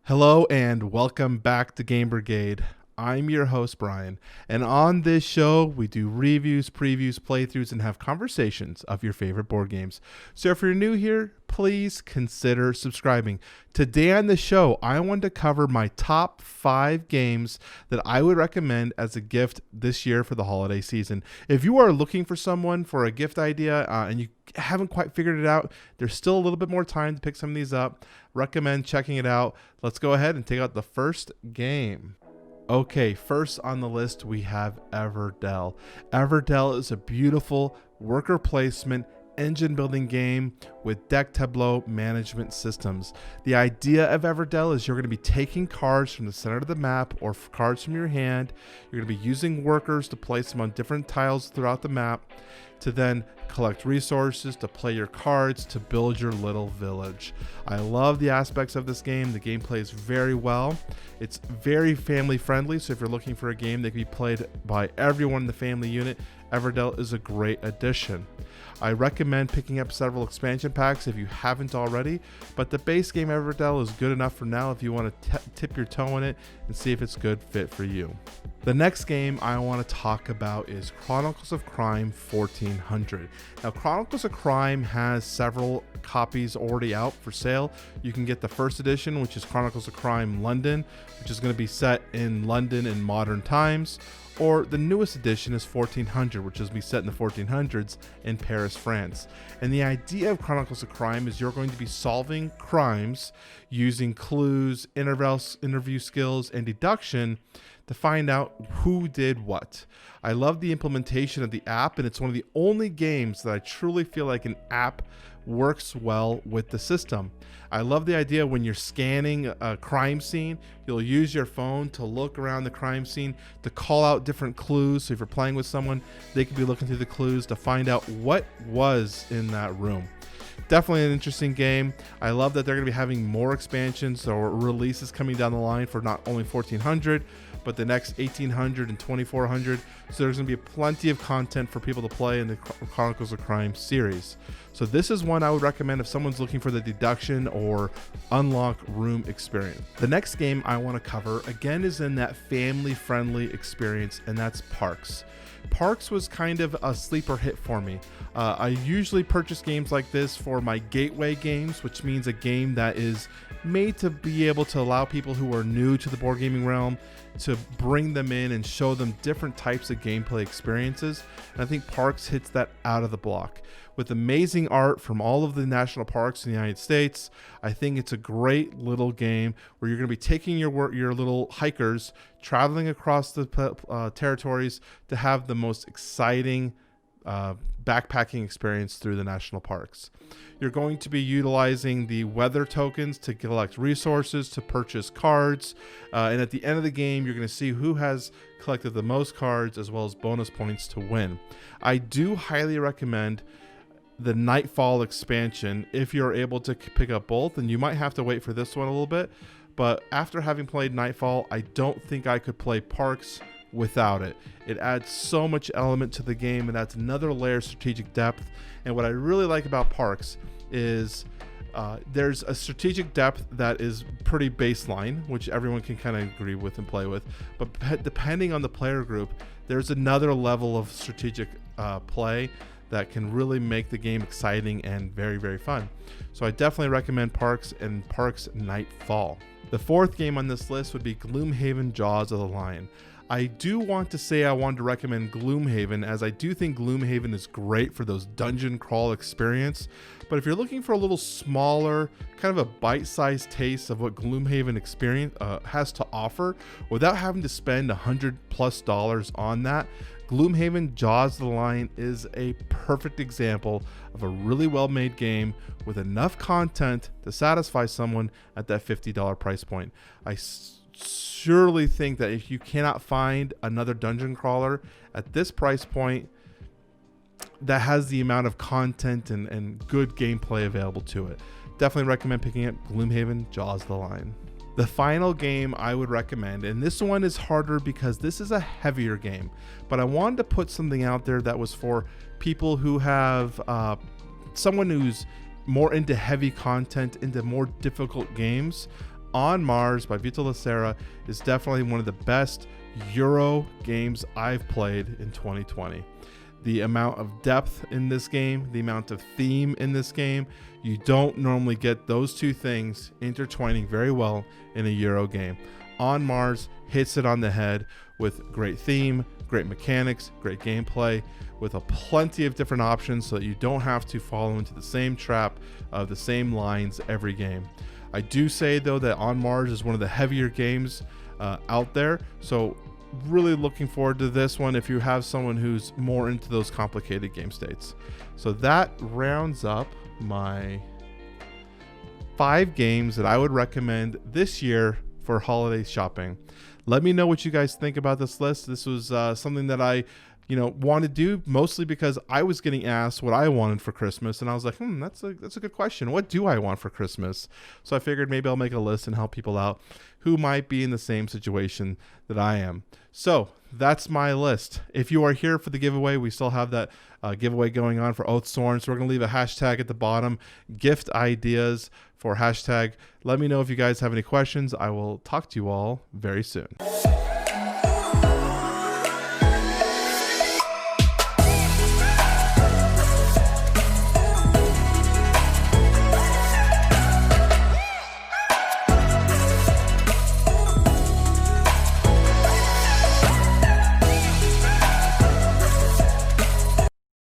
Hello and welcome back to Game Brigade. I'm your host, Brian, and on this show, we do reviews, previews, playthroughs, and have conversations of your favorite board games. So if you're new here, please consider subscribing. Today on the show, I want to cover my top 5 games that I would recommend as a gift this year for the holiday season. If you are looking for someone for a gift idea and you haven't quite figured it out, there's still a little bit more time to pick some of these up. Recommend checking it out. Let's go ahead and take out the first game. Okay, first on the list we have Everdell. Everdell is a beautiful worker placement engine building game with deck tableau management systems. The idea of Everdell is you're going to be taking cards from the center of the map or cards from your hand. You're going to be using workers to place them on different tiles throughout the map to then collect resources, to play your cards, to build your little village. I love the aspects of this game. The game plays very well. It's very family friendly, so if you're looking for a game that can be played by everyone in the family unit, Everdell is a great addition. I recommend picking up several expansion packs if you haven't already, but the base game Everdell is good enough for now if you want to tip your toe in it and see if it's a good fit for you. The next game I want to talk about is Chronicles of Crime 1400. Now, Chronicles of Crime has several copies already out for sale. You can get the first edition, which is Chronicles of Crime London, which is going to be set in London in modern times, or the newest edition is 1400, which is be set in the 1400s in Paris, France. And the idea of Chronicles of Crime is you're going to be solving crimes using clues, interview skills, and deduction to find out who did what. I love the implementation of the app, and it's one of the only games that I truly feel like an app works well with the system. I love the idea when you're scanning a crime scene, you'll use your phone to look around the crime scene to call out different clues. So if you're playing with someone, they could be looking through the clues to find out what was in that room. Definitely an interesting game. I love that they're going to be having more expansions or releases coming down the line for not only 1400, but the next 1800 and 2400. So there's going to be plenty of content for people to play in the Chronicles of Crime series. So this is one I would recommend if someone's looking for the deduction or unlock room experience. The next game I want to cover again is in that family-friendly experience, and that's Parks. Parks was kind of a sleeper hit for me. I usually purchase games like this for my gateway games, which means a game that is made to be able to allow people who are new to the board gaming realm to bring them in and show them different types of gameplay experiences. And I think Parks hits that out of the block. With amazing art from all of the national parks in the United States, I think it's a great little game where you're going to be taking your little hikers, traveling across the territories to have the most exciting backpacking experience through the national parks. You're going to be utilizing the weather tokens to collect resources, to purchase cards, and at the end of the game, you're going to see who has collected the most cards as well as bonus points to win. I do highly recommend the Nightfall expansion if you're able to pick up both, and you might have to wait for this one a little bit, but after having played Nightfall, I don't think I could play Parks without it. It adds so much element to the game, and that's another layer of strategic depth. And what I really like about Parks is there's a strategic depth that is pretty baseline, which everyone can kind of agree with and play with, but depending on the player group, there's another level of strategic play that can really make the game exciting and very, very fun. So I definitely recommend Parks and Parks Nightfall. The fourth game on this list would be Gloomhaven Jaws of the Lion. I do want to say I wanted to recommend Gloomhaven, as I do think Gloomhaven is great for those dungeon crawl experience. But if you're looking for a little smaller, kind of a bite-sized taste of what Gloomhaven experience has to offer without having to spend $100+ on that, Gloomhaven Jaws of the Lion is a perfect example of a really well-made game with enough content to satisfy someone at that $50 price point. I surely think that if you cannot find another dungeon crawler at this price point that has the amount of content and good gameplay available to it, definitely recommend picking up Gloomhaven Jaws of the Lion. The final game I would recommend, and this one is harder because this is a heavier game, but I wanted to put something out there that was for people who have someone who's more into heavy content, into more difficult games. On Mars by Vito Lacera is definitely one of the best Euro games I've played in 2020. The amount of depth in this game, the amount of theme in this game, you don't normally get those two things intertwining very well in a Euro game. On Mars hits it on the head with great theme, great mechanics, great gameplay, with a plenty of different options so that you don't have to fall into the same trap of the same lines every game. I do say though that On Mars is one of the heavier games out there, so really looking forward to this one if you have someone who's more into those complicated game states. So that rounds up my 5 games that I would recommend this year for holiday shopping. Let me know what you guys think about this list. This was something that I want to do mostly because I was getting asked what I wanted for Christmas, and I was like, that's a good question. What do I want for Christmas? So I figured maybe I'll make a list and help people out who might be in the same situation that I am. So that's my list. If you are here for the giveaway, we still have that giveaway going on for Oathsworn. So we're going to leave a hashtag at the bottom, gift ideas for hashtag. Let me know if you guys have any questions. I will talk to you all very soon.